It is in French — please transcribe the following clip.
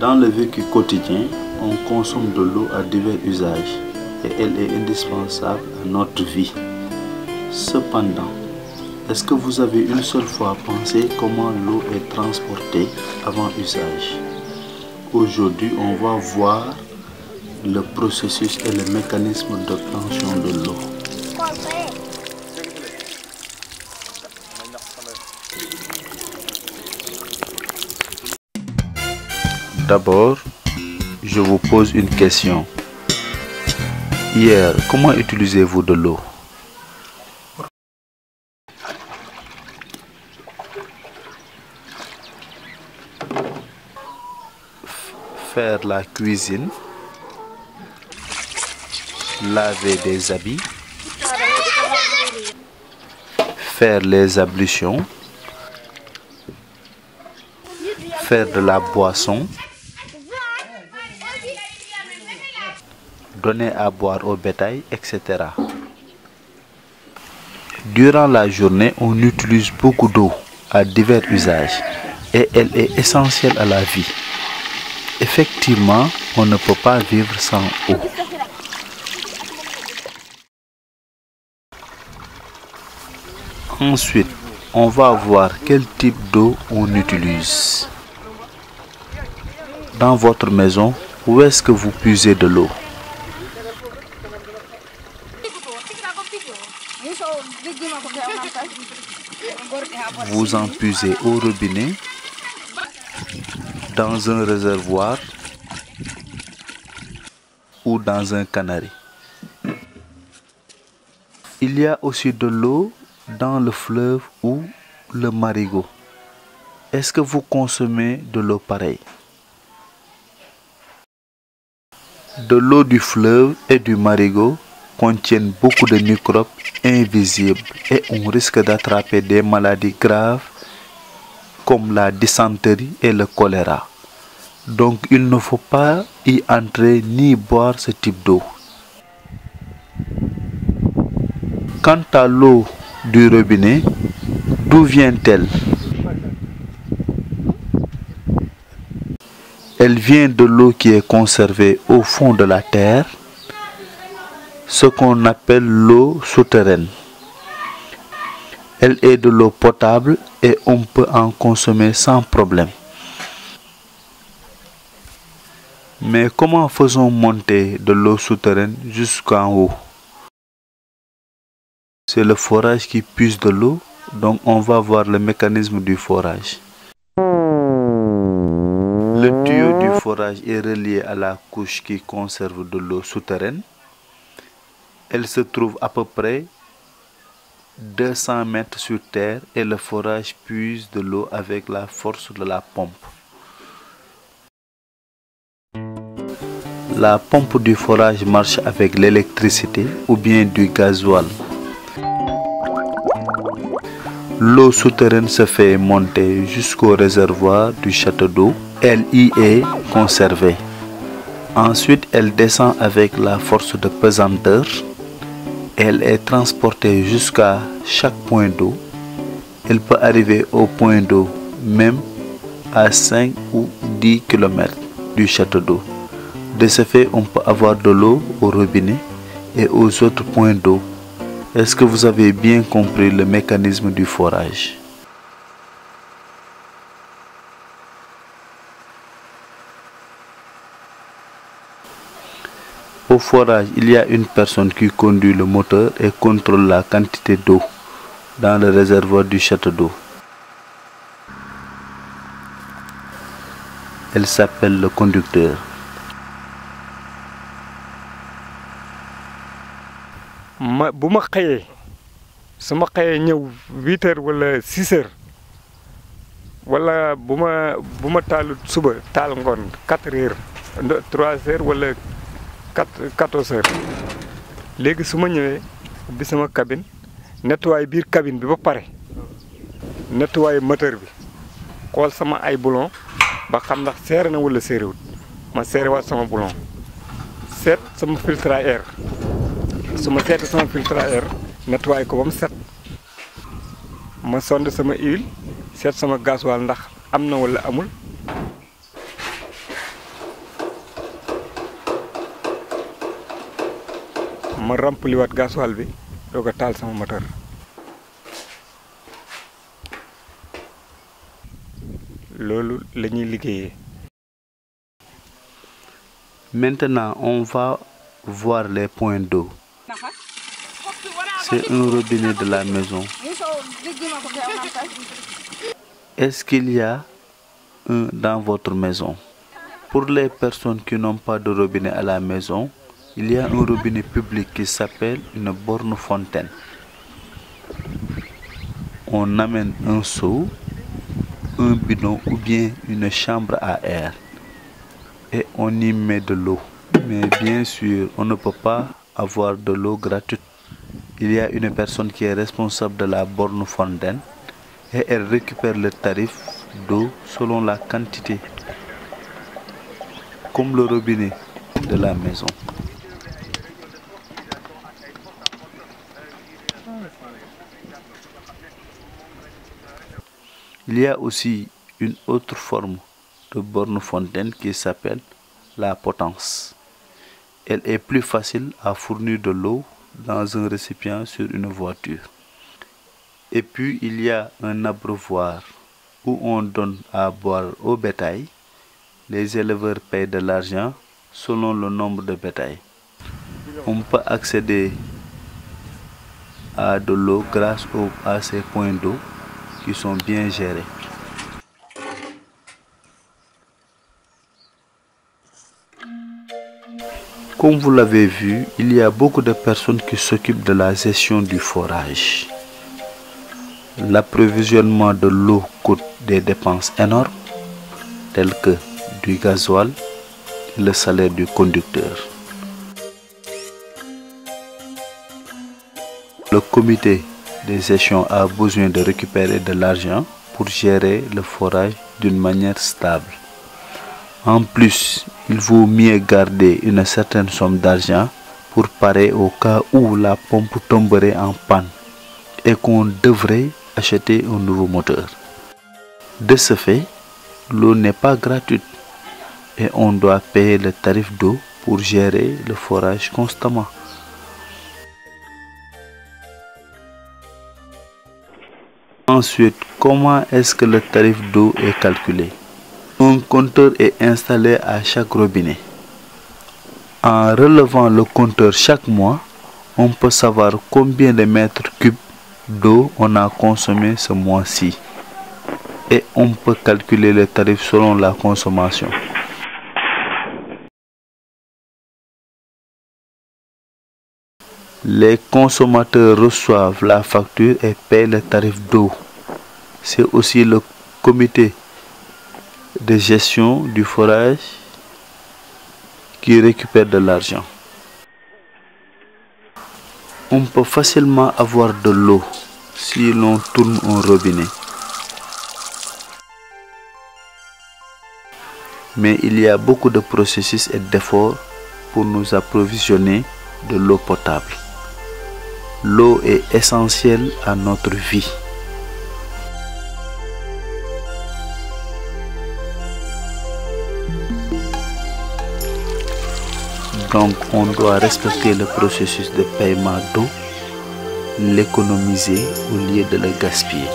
Dans le vécu quotidien, on consomme de l'eau à divers usages et elle est indispensable à notre vie. Cependant, est-ce que vous avez une seule fois pensé comment l'eau est transportée avant usage? Aujourd'hui, on va voir le processus et le mécanisme d'obtention de l'eau. D'abord, je vous pose une question. Hier, comment utilisez-vous de l'eau? Faire la cuisine, laver des habits, faire les ablutions, faire de la boisson, donner à boire au bétail, etc. Durant la journée, on utilise beaucoup d'eau à divers usages et elle est essentielle à la vie. Effectivement, on ne peut pas vivre sans eau. Ensuite, on va voir quel type d'eau on utilise. Dans votre maison, où est-ce que vous puisez de l'eau? Vous en puisez au robinet, dans un réservoir ou dans un canari. Il y a aussi de l'eau dans le fleuve ou le marigot. Est-ce que vous consommez de l'eau pareille? De l'eau du fleuve et du marigot contiennent beaucoup de microbes invisibles et on risque d'attraper des maladies graves comme la dysenterie et le choléra. Donc il ne faut pas y entrer ni boire ce type d'eau. Quant à l'eau du robinet, d'où vient-elle? Elle vient de l'eau qui est conservée au fond de la terre, ce qu'on appelle l'eau souterraine. Elle est de l'eau potable et on peut en consommer sans problème. Mais comment faisons monter de l'eau souterraine jusqu'en haut? C'est le forage qui puise de l'eau, donc on va voir le mécanisme du forage. Le tuyau du forage est relié à la couche qui conserve de l'eau souterraine. Elle se trouve à peu près 200 mètres sur terre et le forage puise de l'eau avec la force de la pompe. La pompe du forage marche avec l'électricité ou bien du gasoil. L'eau souterraine se fait monter jusqu'au réservoir du château d'eau. Elle y est conservée. Ensuite, elle descend avec la force de pesanteur. Elle est transportée jusqu'à chaque point d'eau. Elle peut arriver au point d'eau même à 5 ou 10 km du château d'eau. De ce fait, on peut avoir de l'eau au robinet et aux autres points d'eau. Est-ce que vous avez bien compris le mécanisme du forage? Au forage, il y a une personne qui conduit le moteur et contrôle la quantité d'eau dans le réservoir du château d'eau. Elle s'appelle le conducteur. bu ma xëyee su ma xëyee ñëw 8 heures wala 6 heures wala bu ma taalu suba taal ngoon 4 heures 3 heures wala 14 heures léegi su ma ñëwee ubbi sama cabine nettoyer biir cabine bi ba pare nettoyer moteur bi xool sama ay boulon ba xam ndax seere na wala seerewut ma seere waat sama boulon seet sama filtre à air su ma seetee sama filtre à air nettoyer ko ba mu set ma sonde sama huile seet sama gasoil ndax am na wala amul ma rempli wat gasoil bi doog a taal sama moteur. Loolu la ñuy liggéeyee. Maintenant, on va voir les points d'eau. C'est un robinet de la maison. Est-ce qu'il y a un dans votre maison? Pour les personnes qui n'ont pas de robinet à la maison, il y a un robinet public qui s'appelle une borne fontaine. On amène un seau, un bidon ou bien une chambre à air et on y met de l'eau. Mais bien sûr, on ne peut pas avoir de l'eau gratuite. Il y a une personne qui est responsable de la borne fontaine et elle récupère le tarif d'eau selon la quantité, comme le robinet de la maison. Il y a aussi une autre forme de borne fontaine qui s'appelle la potence. Elle est plus facile à fournir de l'eau dans un récipient sur une voiture. Et puis il y a un abreuvoir où on donne à boire au bétail. Les éleveurs payent de l'argent selon le nombre de bétail. On peut accéder à de l'eau grâce à ces points d'eau qui sont bien gérés. Comme vous l'avez vu, il y a beaucoup de personnes qui s'occupent de la gestion du forage. L'approvisionnement de l'eau coûte des dépenses énormes, telles que du gasoil et le salaire du conducteur. Le comité de gestion a besoin de récupérer de l'argent pour gérer le forage d'une manière stable. En plus, il vaut mieux garder une certaine somme d'argent pour parer au cas où la pompe tomberait en panne et qu'on devrait acheter un nouveau moteur. De ce fait, l'eau n'est pas gratuite et on doit payer le tarif d'eau pour gérer le forage constamment. Ensuite, comment est-ce que le tarif d'eau est calculé? Un compteur est installé à chaque robinet. En relevant le compteur chaque mois, on peut savoir combien de mètres cubes d'eau on a consommé ce mois-ci. Et on peut calculer le tarif selon la consommation. Les consommateurs reçoivent la facture et paient le tarif d'eau. C'est aussi le comité de gestion du forage qui récupère de l'argent. On peut facilement avoir de l'eau si l'on tourne un robinet. Mais il y a beaucoup de processus et d'efforts pour nous approvisionner de l'eau potable. L'eau est essentielle à notre vie. Donc on doit respecter le processus de paiement d'eau, l'économiser au lieu de le gaspiller.